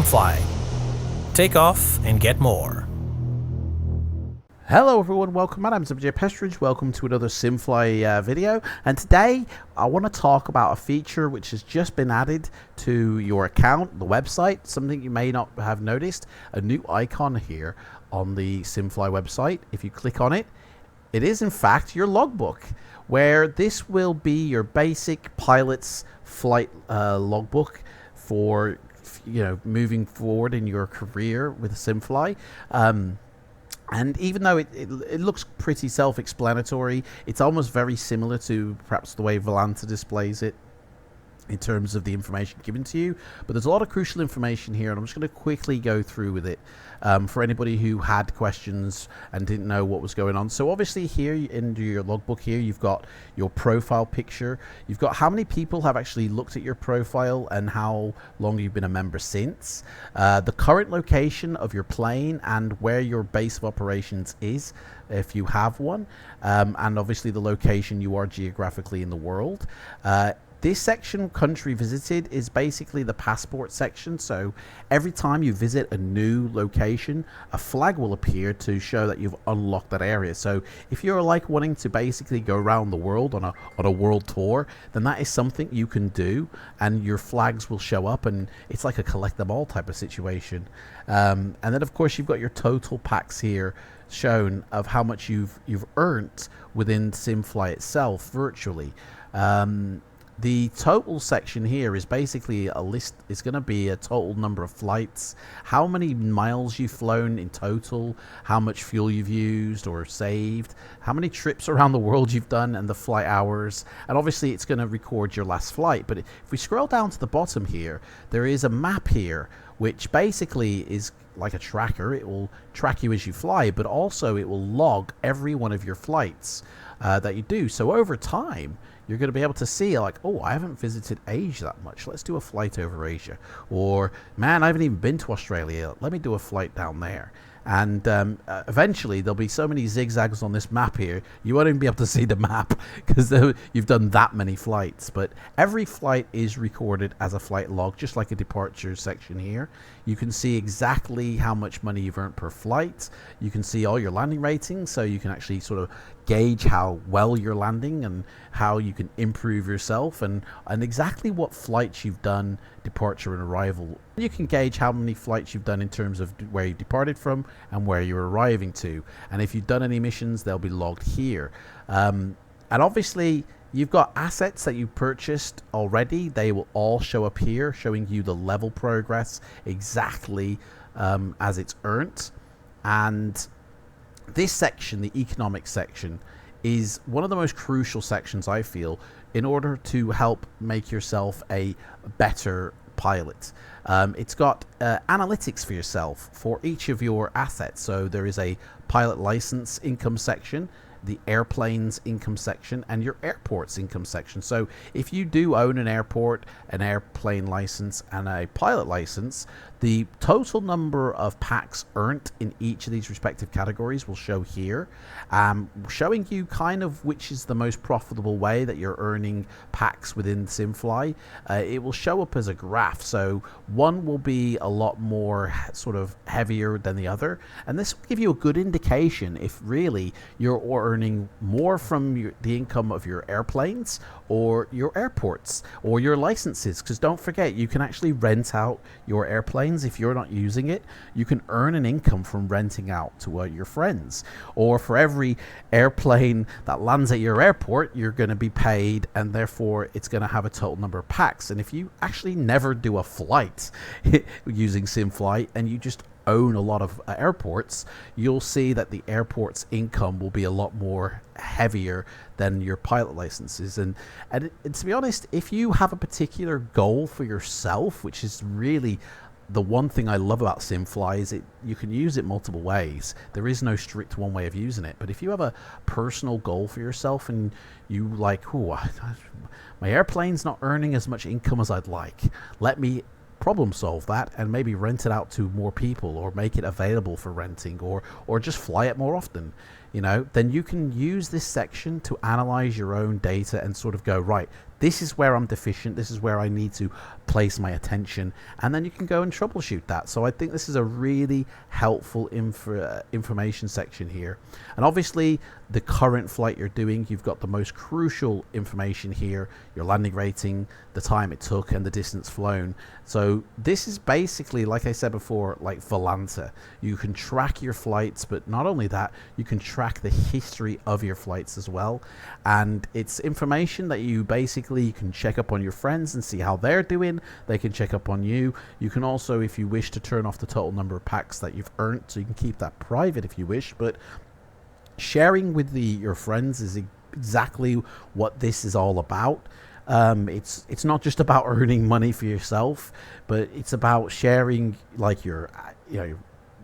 SimFly. Take off and get more. Hello everyone, welcome. My name is MJ Pestridge. Welcome to another SimFly video. And today I want to talk about a feature which has just been added to your account, the website. Something you may not have noticed, a new icon here on the SimFly website. If you click on it, it is in fact your logbook, where this will be your basic pilot's flight logbook for moving forward in your career with SimFly. And even though it looks pretty self-explanatory, it's almost very similar to perhaps the way Volanta displays it in terms of the information given to you. But there's a lot of crucial information here, and I'm just going to quickly go through with it for anybody who had questions and didn't know what was going on. So obviously here in your logbook here, you've got your profile picture. You've got how many people have actually looked at your profile and how long you've been a member since. The current location of your plane and where your base of operations is, if you have one. And obviously the location you are geographically in the world. This section, country visited, is basically the passport section. So every time you visit a new location, a flag will appear to show that you've unlocked that area. So if you're like wanting to basically go around the world on a world tour, then that is something you can do, and your flags will show up, and it's like a collect them all type of situation. And then of course you've got your total packs here shown of how much you've earned within SimFly itself virtually. The total section here is basically a list. It's going to be a total number of flights, how many miles you've flown in total, how much fuel you've used or saved, how many trips around the world you've done, and the flight hours. And obviously it's going to record your last flight. But if we scroll down to the bottom here, there is a map here which basically is like a tracker. It will track you as you fly, but also it will log every one of your flights that you do. So over time, you're going to be able to see like, oh, I haven't visited Asia that much. Let's do a flight over Asia. Or, man, I haven't even been to Australia. Let me do a flight down there. And eventually there'll be so many zigzags on this map here, you won't even be able to see the map because you've done that many flights. But every flight is recorded as a flight log, just like a departure section here. You can see exactly how much money you've earned per flight. You can see all your landing ratings, so you can actually sort of gauge how well you're landing and how you can improve yourself, and exactly what flights you've done, departure and arrival. You can gauge how many flights you've done in terms of where you departed from and where you're arriving to. And if you've done any missions, they'll be logged here. And obviously you've got assets that you purchased already. They will all show up here, showing you the level progress exactly as it's earned. And this section, the economic section, is one of the most crucial sections, I feel, in order to help make yourself a better pilot. It's got analytics for yourself for each of your assets. So there is a pilot license income section, the airplanes income section, and your airports income section. So if you do own an airport, an airplane license, and a pilot license, the total number of packs earned in each of these respective categories will show here, showing you kind of which is the most profitable way that you're earning packs within SimFly. It will show up as a graph, so one will be a lot more sort of heavier than the other, and this will give you a good indication if really you're earning more from the income of your airplanes or your airports or your licenses. Because don't forget, you can actually rent out your airplanes. If you're not using it, you can earn an income from renting out to your friends. Or for every airplane that lands at your airport, you're going to be paid, and therefore it's going to have a total number of packs. And if you actually never do a flight using SimFly and you just own a lot of airports, you'll see that the airport's income will be a lot more heavier than your pilot licenses. And to be honest, if you have a particular goal for yourself, which is really the one thing I love about SimFly, is you can use it multiple ways. There is no strict one way of using it. But if you have a personal goal for yourself and you like, oh, my airplane's not earning as much income as I'd like, let me problem solve that and maybe rent it out to more people, or make it available for renting, or just fly it more often. then you can use this section to analyze your own data and sort of go, right, this is where I'm deficient, this is where I need to place my attention, and then you can go and troubleshoot that. So I think this is a really helpful information section here. And obviously the current flight you're doing, you've got the most crucial information here, your landing rating, the time it took, and the distance flown. So this is basically, like I said before, like Volanta. You can track your flights, but not only that, you can track the history of your flights as well. And it's information that you basically can check up on your friends and see how they're doing. They can check up on you. You can also, if you wish, to turn off the total number of packs that you've earned, so you can keep that private if you wish. But sharing with your friends is exactly what this is all about. It's not just about earning money for yourself, but it's about sharing, like, your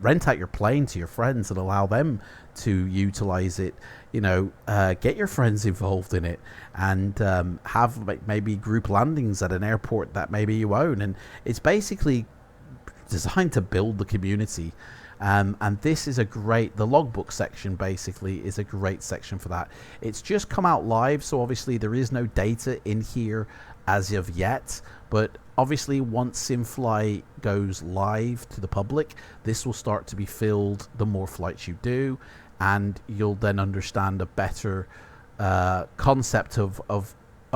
rent out your plane to your friends and allow them to utilize it. Get your friends involved in it, and have maybe group landings at an airport that maybe you own. And it's basically designed to build the community. And this is the logbook section basically is a great section for that. It's just come out live, so obviously there is no data in here as of yet, but obviously once SimFly goes live to the public, this will start to be filled the more flights you do, and you'll then understand a better concept of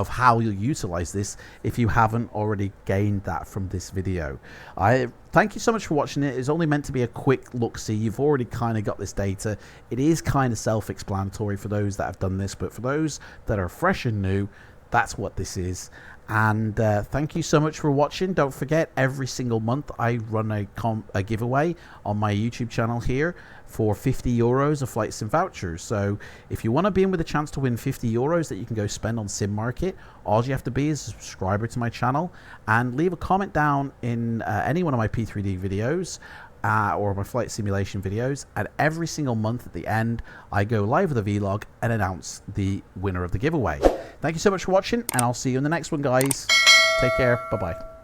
how you'll utilize this if you haven't already gained that from this video. I thank you so much for watching it. It's only meant to be a quick look-see. You've already kind of got this data. It is kind of self-explanatory for those that have done this, but for those that are fresh and new, that's what this is. And thank you so much for watching. Don't forget, every single month I run a giveaway on my YouTube channel here for €50 of FLIGHTSIM vouchers. So if you want to be in with a chance to win €50 that you can go spend on Sim Market, all you have to be is a subscriber to my channel and leave a comment down in any one of my P3D videos or my flight simulation videos, and every single month at the end I go live with a vlog and announce the winner of the giveaway. Thank you so much for watching, and I'll see you in the next one, guys. Take care. Bye bye.